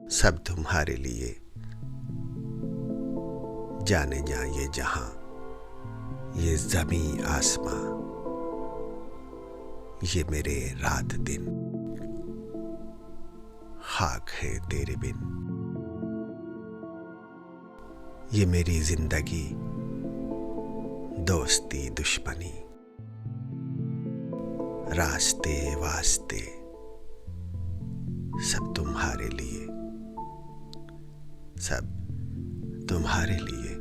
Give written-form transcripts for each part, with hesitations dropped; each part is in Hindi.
सब तुम्हारे लिए, जाने जा ये जहां, ये ज़मीं आसमां, ये मेरे रात दिन, खाक है तेरे बिन। ये मेरी जिंदगी, दोस्ती दुश्मनी, रास्ते वास्ते, सब तुम्हारे लिए, सब तुम्हारे लिए।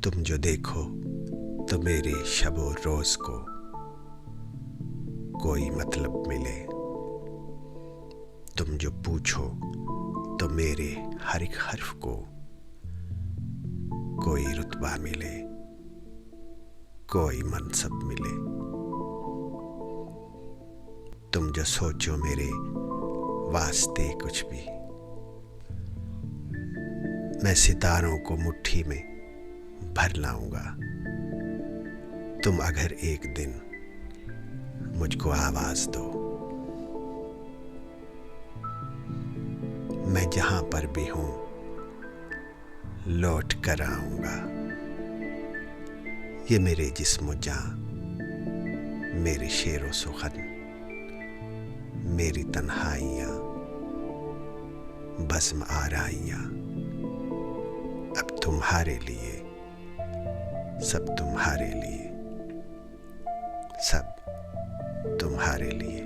तुम जो देखो तो मेरे शबो रोज को कोई मतलब मिले, तुम जो पूछो तो मेरे हर एक हर्फ को कोई रुतबा मिले, कोई मनसब मिले। तुम जो सोचो मेरे वास्ते कुछ भी, मैं सितारों को मुट्ठी में भर लाऊंगा। तुम अगर एक दिन मुझको आवाज दो, मैं जहां पर भी हूं लौट कर आऊंगा। ये मेरे जिस्म जां, मेरे शेरो सुखन, मेरी तन्हाइयां, बज़्म आराइयां, अब तुम्हारे लिए, सब तुम्हारे लिए, सब तुम्हारे लिए।